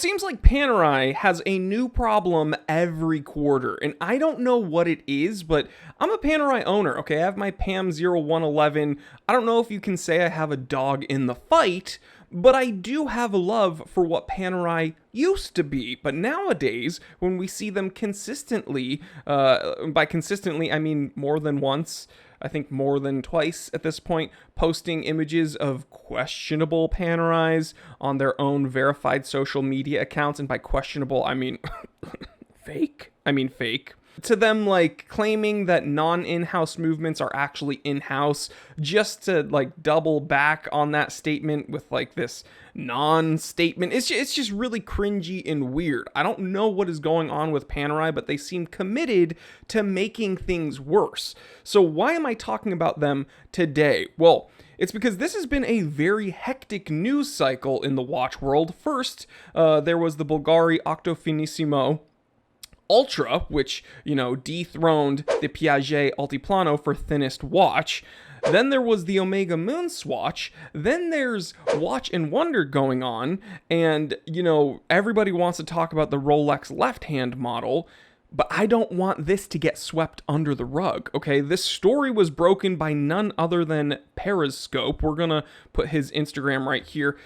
So it seems like Panerai has a new problem every quarter, and I don't know what it is, but I'm a Panerai owner, okay? I have my PAM0111. I don't know if you can say I have a dog in the fight, but I do have a love for what Panerai used to be. But nowadays, when we see them consistently, by consistently, I mean more than once, I think more than twice at this point, posting images of questionable Panerais on their own verified social media accounts. And by questionable, I mean fake. To them, like, claiming that non-in-house movements are actually in-house, just to, like, double back on that statement with, like, this non-statement. It's just really cringy and weird. I don't know what is going on with Panerai, but they seem committed to making things worse. So why am I talking about them today? Well, it's because this has been a very hectic news cycle in the watch world. First, there was the Bulgari Octofinissimo Ultra, which, dethroned the Piaget Altiplano for thinnest watch. Then there was the Omega Moon Swatch. Then there's Watch and Wonder going on. And, everybody wants to talk about the Rolex left-hand model. But I don't want this to get swept under the rug, okay? This story was broken by none other than Periscope. We're gonna put his Instagram right here.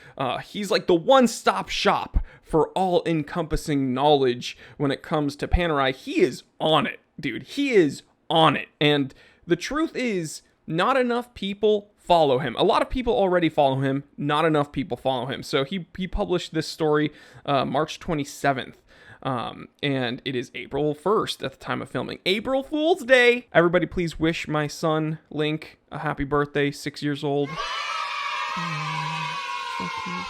He's like the one-stop shop for all-encompassing knowledge when it comes to Panerai. He is on it, dude. He is on it. And the truth is, not enough people follow him. A lot of people already follow him. Not enough people follow him. So he published this story March 27th. And it is April 1st at the time of filming. April Fool's Day! Everybody please wish my son, Link, a happy birthday, 6 years old. So cute.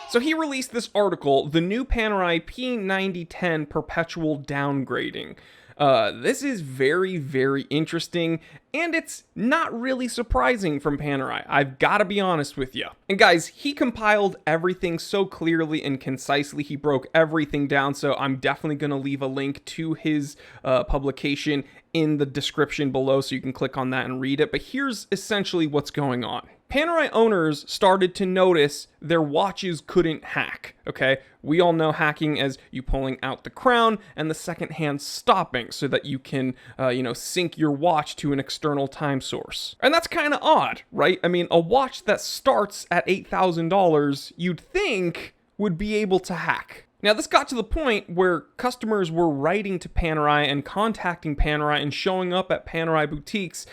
So he released this article, The New Panerai P9010 Perpetual Downgrading. This is very, very interesting, and it's not really surprising from Panerai. I've got to be honest with you. And guys, he compiled everything so clearly and concisely. He broke everything down, so I'm definitely going to leave a link to his publication in the description below so you can click on that and read it. But here's essentially what's going on. Panerai owners started to notice their watches couldn't hack, okay? We all know hacking as you pulling out the crown and the second hand stopping so that you can, sync your watch to an external time source. And that's kind of odd, right? I mean, a watch that starts at $8,000, you'd think would be able to hack. Now, this got to the point where customers were writing to Panerai and contacting Panerai and showing up at Panerai boutiques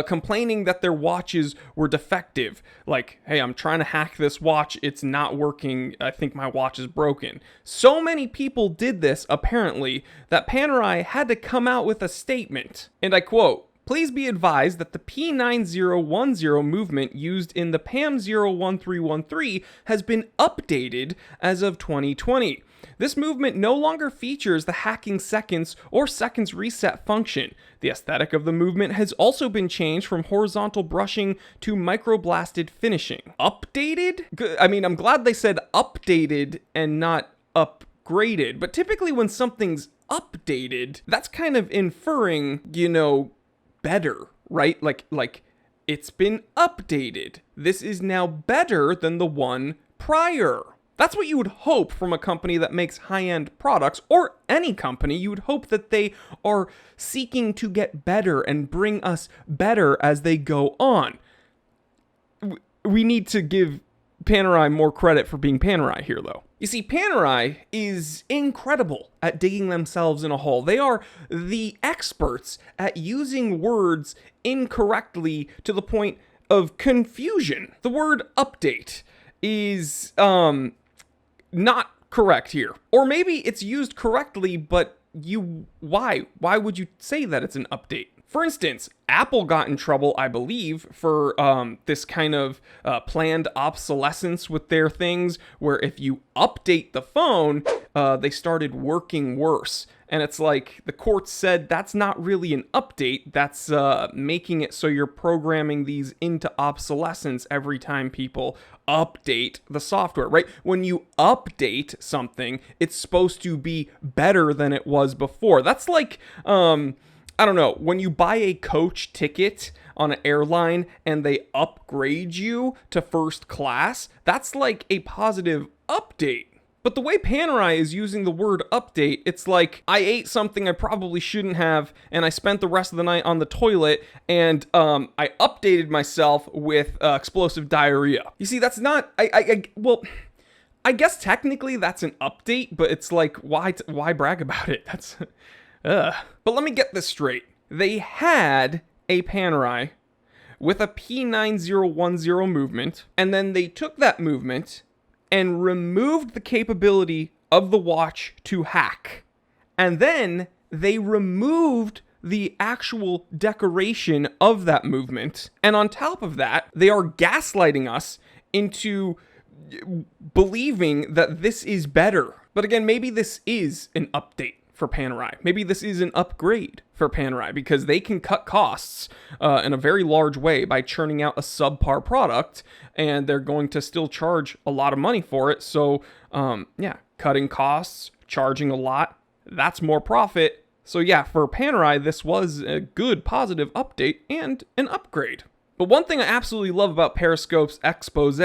complaining that their watches were defective. Like, hey, I'm trying to hack this watch. It's not working. I think my watch is broken. So many people did this, apparently, that Panerai had to come out with a statement. And I quote, "Please be advised that the P9010 movement used in the PAM01313 has been updated as of 2020. This movement no longer features the hacking seconds or seconds reset function. The aesthetic of the movement has also been changed from horizontal brushing to microblasted finishing." Updated? I mean, I'm glad they said updated and not upgraded, but typically when something's updated, that's kind of inferring, better, right? Like it's been updated. This is now better than the one prior. That's what you would hope from a company that makes high-end products, or any company. You would hope that they are seeking to get better and bring us better as they go on. We need to give Panerai more credit for being Panerai here, though. You see, Panerai is incredible at digging themselves in a hole. They are the experts at using words incorrectly to the point of confusion. The word update is, not correct here. Or maybe it's used correctly, but why? Why would you say that it's an update? For instance, Apple got in trouble, I believe, for this kind of planned obsolescence with their things, where if you update the phone, they started working worse. And it's like the court said that's not really an update, that's making it so you're programming these into obsolescence every time people update the software, right? When you update something, it's supposed to be better than it was before. That's like, I don't know, when you buy a coach ticket on an airline and they upgrade you to first class, that's like a positive update. But the way Panerai is using the word update, it's like, I ate something I probably shouldn't have, and I spent the rest of the night on the toilet, and I updated myself with explosive diarrhea. You see, that's not, well, I guess technically that's an update, but it's like, why brag about it? That's, But let me get this straight. They had a Panerai with a P9010 movement, and then they took that movement and removed the capability of the watch to hack. And then they removed the actual decoration of that movement. And on top of that, they are gaslighting us into believing that this is better. But again, maybe this is an update for Panerai. Maybe this is an upgrade for Panerai because they can cut costs in a very large way by churning out a subpar product, and they're going to still charge a lot of money for it. So yeah, cutting costs, charging a lot, that's more profit. So yeah, for Panerai, this was a good positive update and an upgrade. But one thing I absolutely love about Periscope's expose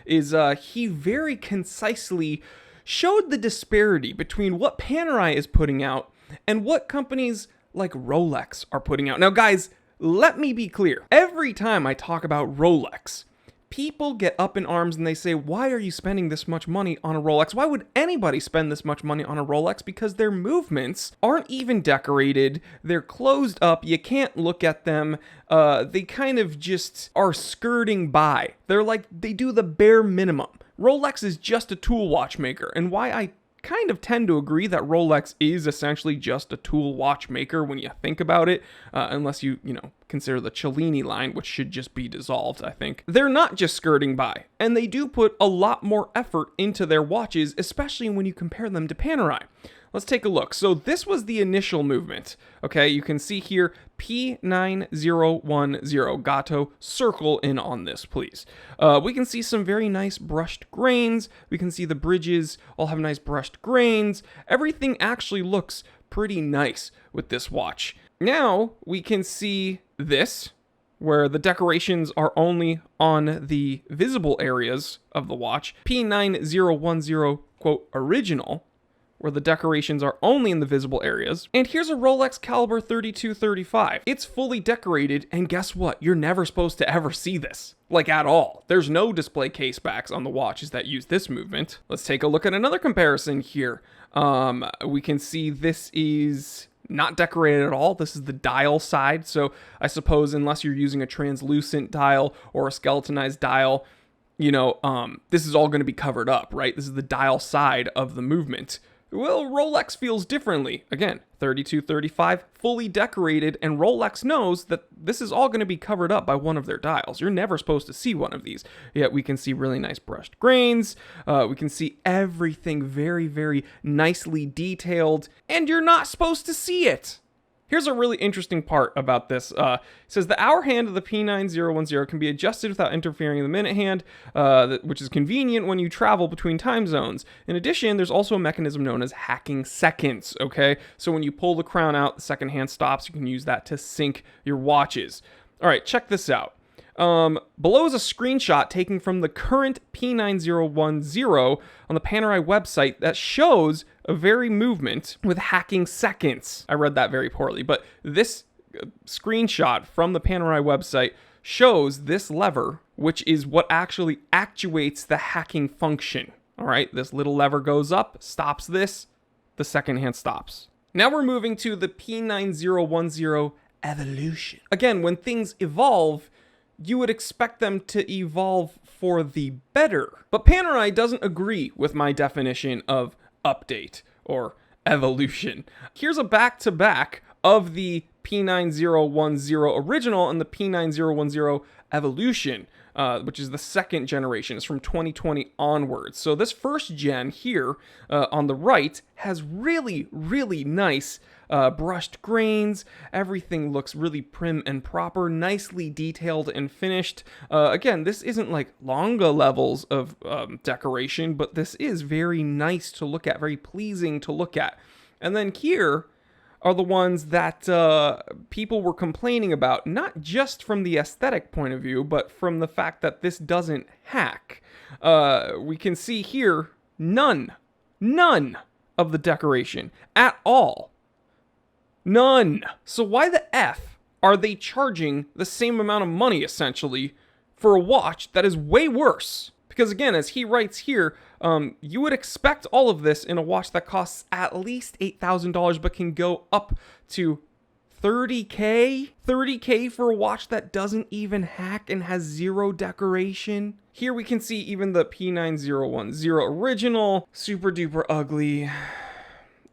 is he very concisely showed the disparity between what Panerai is putting out and what companies like Rolex are putting out. Now, guys, let me be clear. Every time I talk about Rolex, people get up in arms and they say, why are you spending this much money on a Rolex? Why would anybody spend this much money on a Rolex? Because their movements aren't even decorated. They're closed up. You can't look at them. They kind of just are skirting by. They're like, they do the bare minimum. Rolex is just a tool watchmaker, and why I kind of tend to agree that Rolex is essentially just a tool watchmaker when you think about it, unless you consider the Cellini line, which should just be dissolved, I think. They're not just skirting by, and they do put a lot more effort into their watches, especially when you compare them to Panerai. Let's take a look. So this was the initial movement. Okay, you can see here P9010 Gato. Circle in on this, please. We can see some very nice brushed grains. We can see the bridges all have nice brushed grains. Everything actually looks pretty nice with this watch. Now we can see this, where the decorations are only on the visible areas of the watch. P9010 quote original, where the decorations are only in the visible areas. And here's a Rolex caliber 3235. It's fully decorated, and guess what? You're never supposed to ever see this, like at all. There's no display case backs on the watches that use this movement. Let's take a look at another comparison here. We can see this is not decorated at all. This is the dial side. So I suppose unless you're using a translucent dial or a skeletonized dial, this is all going to be covered up, right? This is the dial side of the movement. Well, Rolex feels differently. Again, 3235, fully decorated, and Rolex knows that this is all going to be covered up by one of their dials. You're never supposed to see one of these. Yet we can see really nice brushed grains. We can see everything very, very nicely detailed, and you're not supposed to see it. Here's a really interesting part about this. It says the hour hand of the P9010 can be adjusted without interfering in the minute hand, which is convenient when you travel between time zones. In addition, there's also a mechanism known as hacking seconds, okay? So when you pull the crown out, the second hand stops. You can use that to sync your watches. All right, check this out. Below is a screenshot taken from the current P9010 on the Panerai website that shows a very movement with hacking seconds. I read that very poorly, but this screenshot from the Panerai website shows this lever, which is what actually actuates the hacking function. All right, this little lever goes up, stops this, the second hand stops. Now we're moving to the P9010 evolution. Again, when things evolve, you would expect them to evolve for the better. But Panerai doesn't agree with my definition of update or evolution. Here's a back-to-back of the P9010 original and the P9010 evolution, which is the second generation. It's from 2020 onwards. So this first gen here on the right has really, really nice brushed grains. Everything looks really prim and proper, nicely detailed and finished. Again, this isn't like Longa levels of decoration, but this is very nice to look at, very pleasing to look at. And then here are the ones that people were complaining about, not just from the aesthetic point of view, but from the fact that this doesn't hack. We can see here none none of the decoration at all. None. So why the F are they charging the same amount of money, essentially, for a watch that is way worse? Because again, as he writes here, you would expect all of this in a watch that costs at least $8,000, but can go up to $30K? $30K for a watch that doesn't even hack and has zero decoration? Here we can see even the P9010 original, super duper ugly.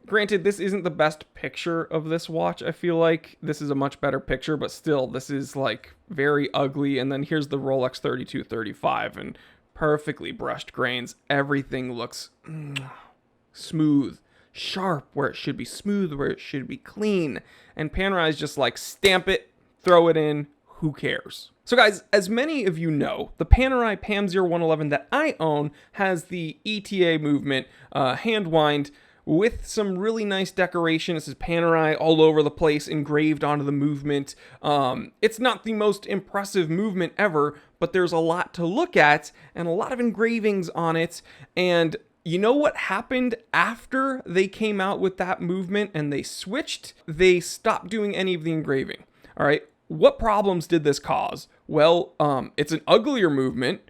Granted, this isn't the best picture of this watch. I feel like this is a much better picture, but still, this is like very ugly. And then here's the Rolex 3235 and perfectly brushed grains. Everything looks smooth, sharp where it should be smooth, where it should be clean. And Panerai is just like, stamp it, throw it in, who cares? So guys, as many of you know, the Panerai PAM0111 that I own has the ETA movement hand wind with some really nice decoration. This is Panerai all over the place, engraved onto the movement. It's not the most impressive movement ever, but there's a lot to look at and a lot of engravings on it. And you know what happened after they came out with that movement and they switched? They stopped doing any of the engraving. All right. What problems did this cause? Well, it's an uglier movement.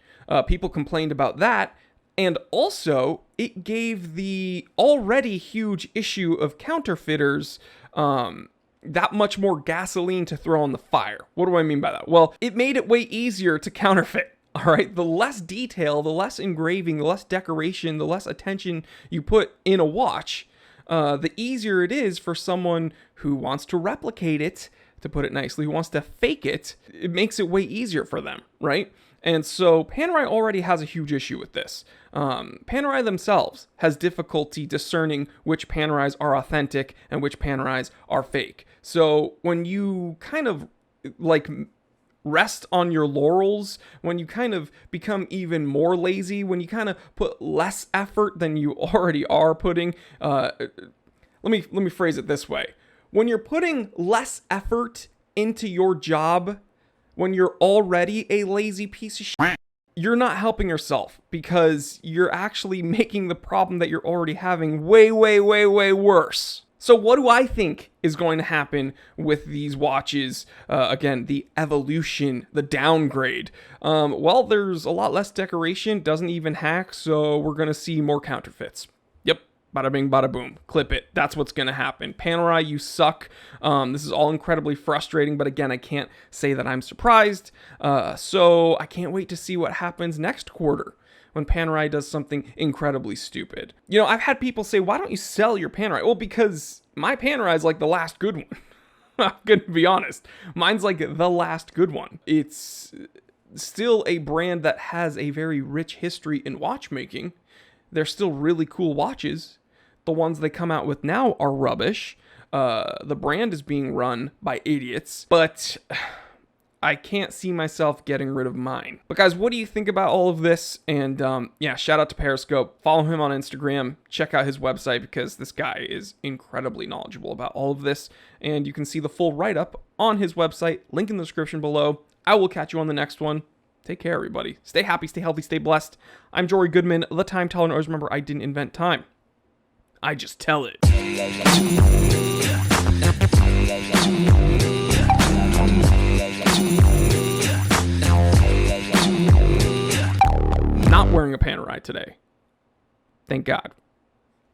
People complained about that. And also, it gave the already huge issue of counterfeiters that much more gasoline to throw on the fire. What do I mean by that? Well, it made it way easier to counterfeit. All right, the less detail, the less engraving, the less decoration, the less attention you put in a watch, the easier it is for someone who wants to replicate it, to put it nicely, who wants to fake it. It makes it way easier for them, right? And so Panerai already has a huge issue with this. Panerai themselves has difficulty discerning which Panerais are authentic and which Panerais are fake. So when you kind of like rest on your laurels, when you kind of become even more lazy, when you kind of put less effort than you already are putting, let me phrase it this way. When you're putting less effort into your job, when you're already a lazy piece of shit, you're not helping yourself, because you're actually making the problem that you're already having way, way, way, way worse. So what do I think is going to happen with these watches? Again, the evolution, the downgrade. Well, there's a lot less decoration, doesn't even hack, so we're going to see more counterfeits. Yep. Bada bing, bada boom. Clip it. That's what's going to happen. Panerai, you suck. This is all incredibly frustrating, but again, I can't say that I'm surprised. So I can't wait to see what happens next quarter when Panerai does something incredibly stupid. You know, I've had people say, why don't you sell your Panerai? Well, because my Panerai is like the last good one. I'm going to be honest. Mine's like the last good one. It's still a brand that has a very rich history in watchmaking. They're still really cool watches. The ones they come out with now are rubbish. The brand is being run by idiots, but I can't see myself getting rid of mine. But guys, what do you think about all of this? And yeah, shout out to Periscope. Follow him on Instagram. Check out his website, because this guy is incredibly knowledgeable about all of this. And you can see the full write-up on his website. Link in the description below. I will catch you on the next one. Take care, everybody. Stay happy, stay healthy, stay blessed. I'm Jory Goodman, the Time Teller. And always remember, I didn't invent time. I just tell it. Not wearing a Panerai today. Thank God.